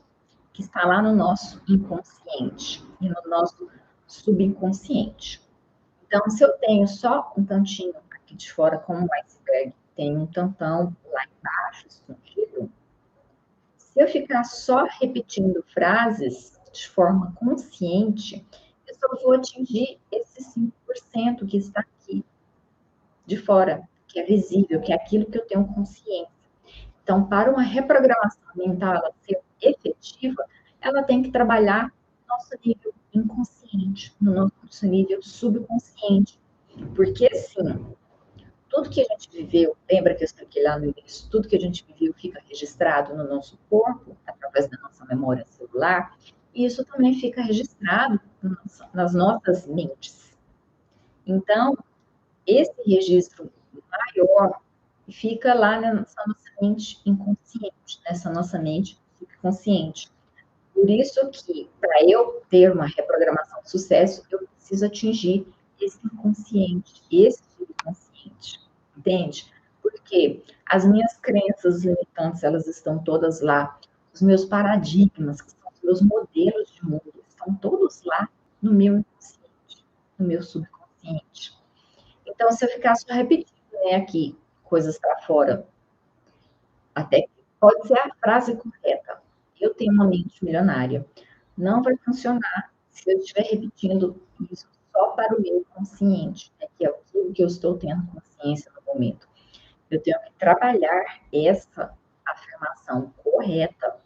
que está lá no nosso inconsciente e no nosso subconsciente. Então, se eu tenho só um tantinho aqui de fora, como um iceberg, tem um tantão lá embaixo escondido, se eu ficar só repetindo frases de forma consciente, eu só vou atingir esse 5% que está aqui de fora, que é visível, que é aquilo que eu tenho consciência. Então, para uma reprogramação mental ela ser efetiva, ela tem que trabalhar no nosso nível inconsciente, no nosso nível subconsciente. Porque, assim, tudo que a gente viveu, lembra que eu expliquei lá no início, tudo que a gente viveu fica registrado no nosso corpo, através da nossa memória celular, e isso também fica registrado nas nossas mentes. Então, esse registro maior fica lá nessa nossa mente inconsciente, nessa nossa mente subconsciente. Por isso que, para eu ter uma reprogramação de sucesso, eu preciso atingir esse inconsciente, esse subconsciente, entende? Porque as minhas crenças limitantes, elas estão todas lá. Os meus paradigmas, que são os meus modelos de mundo, estão todos lá no meu inconsciente, no meu subconsciente. Então, se eu ficar só repetindo, né, aqui, coisas para fora, até que pode ser a frase correta. Eu tenho uma mente milionária. Não vai funcionar se eu estiver repetindo isso só para o meu consciente, né, que é aquilo que eu estou tendo consciência no momento. Eu tenho que trabalhar essa afirmação correta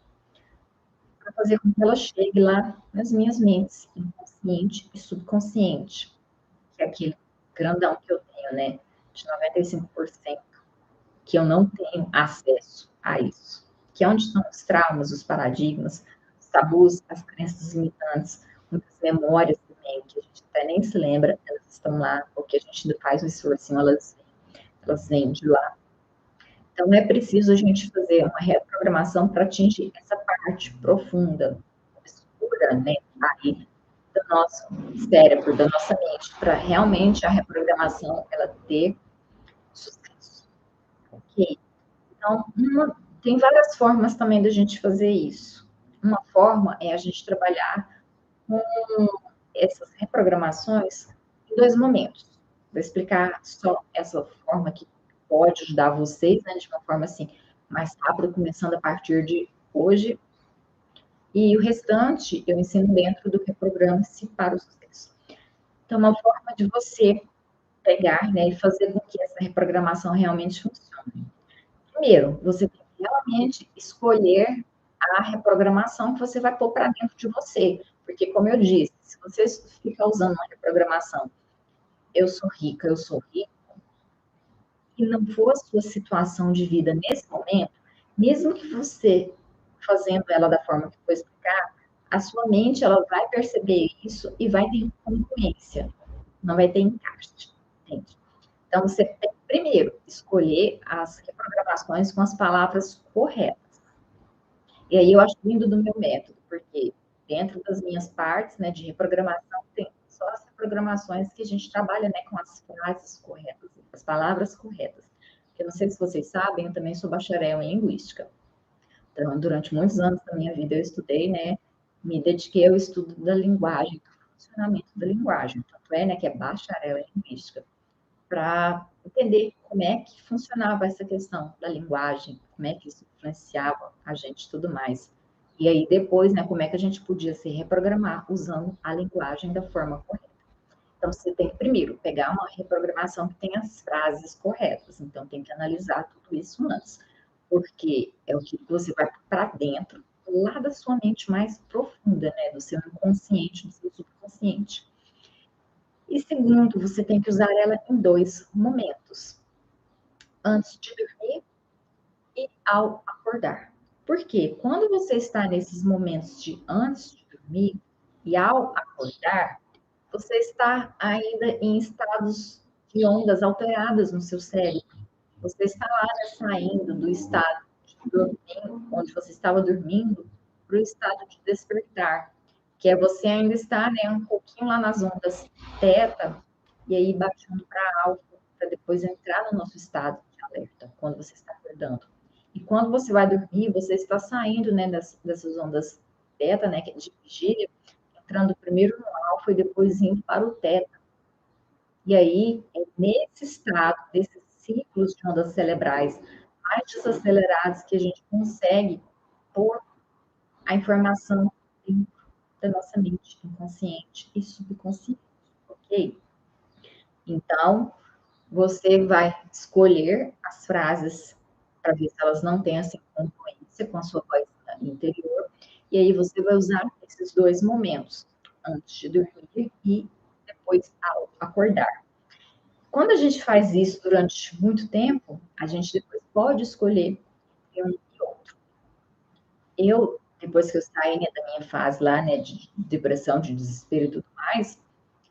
para fazer com que ela chegue lá nas minhas mentes, inconsciente e subconsciente, que é aquele grandão que eu tenho, né, de 95%, que eu não tenho acesso a isso. Que é onde estão os traumas, os paradigmas, os tabus, as crenças limitantes, muitas memórias também, que a gente até nem se lembra, elas estão lá, porque a gente ainda faz um esforcinho, elas vêm de lá. Então, é preciso a gente fazer uma reprogramação para atingir essa parte profunda, obscura, né, aí do nosso cérebro, da nossa mente, para realmente a reprogramação ela ter sucesso. Ok? Então, tem várias formas também da gente fazer isso. Uma forma é a gente trabalhar com essas reprogramações em dois momentos. Vou explicar só essa forma que pode ajudar vocês, né, de uma forma assim, mais rápida, começando a partir de hoje. E o restante eu ensino dentro do Reprograme-se para o Sucesso. Então, uma forma de você pegar, né, e fazer com que essa reprogramação realmente funcione. Primeiro, você tem que realmente escolher a reprogramação que você vai pôr para dentro de você. Porque, como eu disse, se você fica usando uma reprogramação, eu sou rica, eu sou rico, e não for a sua situação de vida nesse momento, mesmo que você fazendo ela da forma que foi explicar, a sua mente ela vai perceber isso e vai ter congruência, não vai ter encaixe, entende? Então, você tem que, primeiro, escolher as reprogramações com as palavras corretas. E aí eu acho lindo do meu método, porque dentro das minhas partes, né, de reprogramação, tem só as reprogramações que a gente trabalha, né, com as frases corretas, as palavras corretas. Eu não sei se vocês sabem, eu também sou bacharel em linguística. Então, durante muitos anos da minha vida eu estudei, né, me dediquei ao estudo da linguagem, do funcionamento da linguagem. Tanto é, né, que é bacharel em linguística, para entender como é que funcionava essa questão da linguagem, como é que isso influenciava a gente e tudo mais. E aí depois, né, como é que a gente podia se reprogramar usando a linguagem da forma correta. Então, você tem que primeiro pegar uma reprogramação que tenha as frases corretas. Então, tem que analisar tudo isso antes, porque é o que você vai para dentro, lá da sua mente mais profunda, né, do seu inconsciente, do seu subconsciente. E segundo, você tem que usar ela em dois momentos: antes de dormir e ao acordar. Porque quando você está nesses momentos de antes de dormir e ao acordar, você está ainda em estados de ondas alteradas no seu cérebro. Você está lá, né, saindo do estado de dormir, onde você estava dormindo, para o estado de despertar, que é você ainda estar, né, um pouquinho lá nas ondas teta, e aí baixando para alfa, para depois entrar no nosso estado de alerta, quando você está acordando. E quando você vai dormir, você está saindo, né, dessas ondas teta, né, que é de vigília, entrando primeiro no alfa e depois indo para o teta. E aí, é nesse estado, desses ciclos de ondas cerebrais mais desacelerados que a gente consegue pôr a informação dentro da nossa mente inconsciente e subconsciente, ok? Então, você vai escolher as frases para ver se elas não têm essa incongruência com a sua voz interior, e aí você vai usar esses dois momentos, antes de dormir e depois ao acordar. Quando a gente faz isso durante muito tempo, a gente depois pode escolher um e outro. Eu, depois que eu saí, né, da minha fase lá, né, de depressão, de desespero e tudo mais,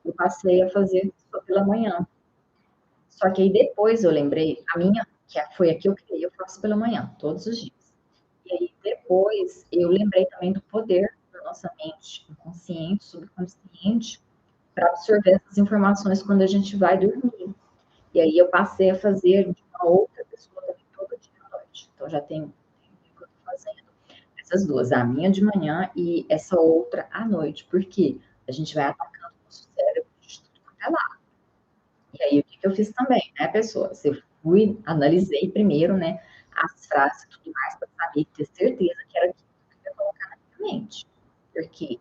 eu passei a fazer só pela manhã. Só que aí depois eu lembrei, a minha, foi a que eu criei, eu faço pela manhã, todos os dias. E aí depois eu lembrei também do poder da nossa mente inconsciente, subconsciente, para absorver essas informações quando a gente vai dormir. E aí eu passei a fazer de uma outra pessoa também todo dia à noite. Então já tenho que eu tô fazendo essas duas, a minha de manhã e essa outra à noite, porque a gente vai atacando o nosso cérebro de tudo quanto é lá. E aí o que eu fiz também, né, pessoas? Eu fui, analisei primeiro, né, as frases e tudo mais para saber, ter certeza que era aquilo que eu ia colocar na minha mente. Porque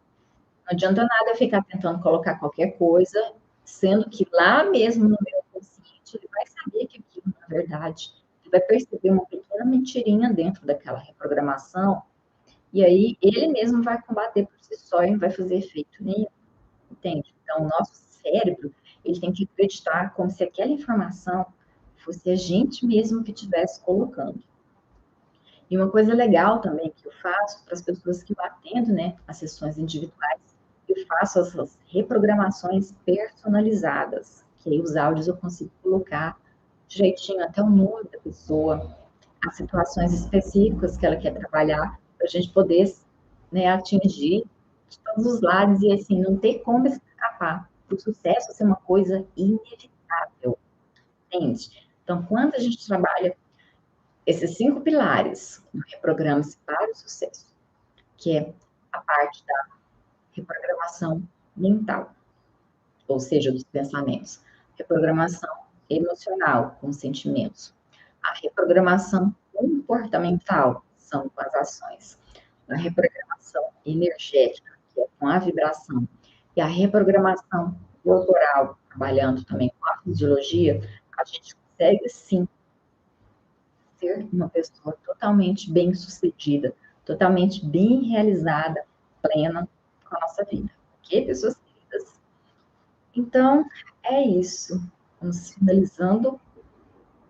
não adianta nada eu ficar tentando colocar qualquer coisa, sendo que lá mesmo no meu consciente ele vai saber que aquilo não é verdade. Ele vai perceber uma pequena mentirinha dentro daquela reprogramação, e aí ele mesmo vai combater por si só e não vai fazer efeito nenhum, entende? Então, o nosso cérebro, ele tem que acreditar como se aquela informação fosse a gente mesmo que estivesse colocando. E uma coisa legal também que eu faço para as pessoas que eu atendo, né, as sessões individuais, eu faço essas reprogramações personalizadas, que aí os áudios eu consigo colocar direitinho até o nome da pessoa, as situações específicas que ela quer trabalhar, para a gente poder, né, atingir de todos os lados e assim, não ter como escapar. O sucesso ser uma coisa inevitável, entende? Então, quando a gente trabalha esses 5 pilares do Reprograma-se para o Sucesso, que é a parte da reprogramação mental, ou seja, dos pensamentos, reprogramação emocional, com sentimentos, a reprogramação comportamental, são com as ações, a reprogramação energética, que é com a vibração, e a reprogramação corporal, trabalhando também com a fisiologia, a gente consegue sim ser uma pessoa totalmente bem-sucedida, totalmente bem realizada, plena com a nossa vida. Ok, pessoas queridas? Então, é isso. Vamos finalizando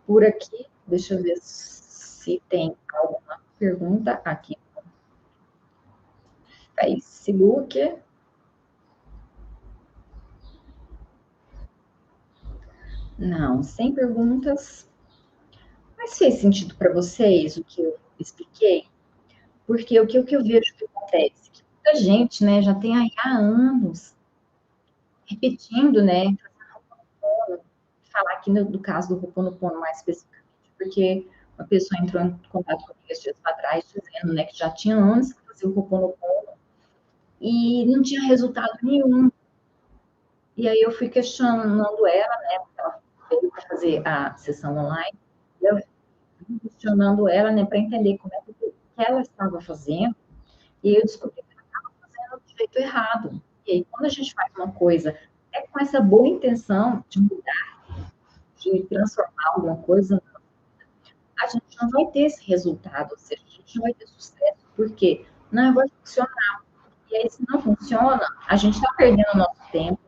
por aqui. Deixa eu ver se tem alguma pergunta aqui no Facebook. Não, sem perguntas. Mas fez sentido para vocês o que eu expliquei? Porque o que eu vejo que acontece? Que muita gente, né, já tem aí há anos repetindo, né, falar aqui do caso do Ho'oponopono mais especificamente, porque uma pessoa entrou em contato comigo esses dias atrás, dizendo, né, que já tinha anos que fazia o Ho'oponopono e não tinha resultado nenhum. E aí eu fui questionando ela, né, porque ela veio para fazer a sessão online, eu fui questionando ela, né, para entender como é que ela estava fazendo, e aí eu descobri que ela estava fazendo do jeito errado. E aí, quando a gente faz uma coisa é com essa boa intenção de mudar, de transformar alguma coisa, a gente não vai ter esse resultado, ou seja, a gente não vai ter sucesso, porque não vai funcionar. E aí, se não funciona, a gente está perdendo o nosso tempo,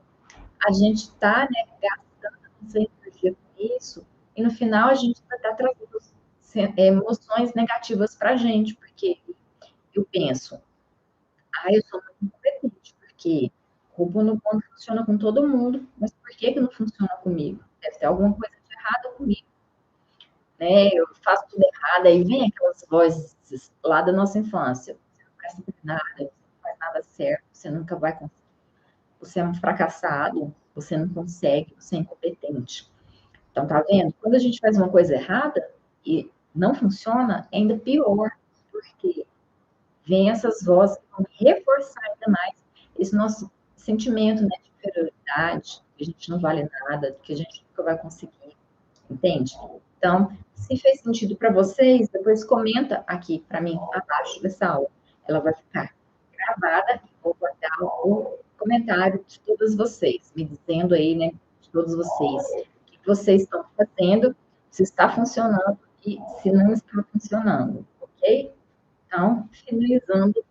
a gente está, né, gastando essa energia com isso, e no final a gente vai estar trazendo emoções negativas para a gente, porque eu penso, eu sou muito incompetente, porque o Ho'oponopono funciona com todo mundo, mas por que não funciona comigo? Deve ter alguma coisa de errado comigo, né? Eu faço tudo errado, aí vem aquelas vozes lá da nossa infância. Você não presta pra nada, você não faz nada certo, você nunca vai conseguir. Você é um fracassado, você não consegue, você é incompetente. Então, tá vendo? Quando a gente faz uma coisa errada e não funciona, é ainda pior, porque vem essas vozes que vão reforçar ainda mais esse nosso sentimento, né, de inferioridade, que a gente não vale nada, que a gente nunca vai conseguir, entende? Então, se fez sentido para vocês, depois comenta aqui para mim abaixo dessa aula. Ela vai ficar gravada e vou guardar o comentário de todas vocês, me dizendo aí, né, de todos vocês, o que vocês estão fazendo, se está funcionando e se não está funcionando, ok? Então, finalizando,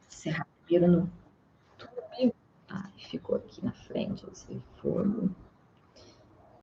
encerrar primeiro no YouTube. Ah, ficou aqui na frente esse fogo.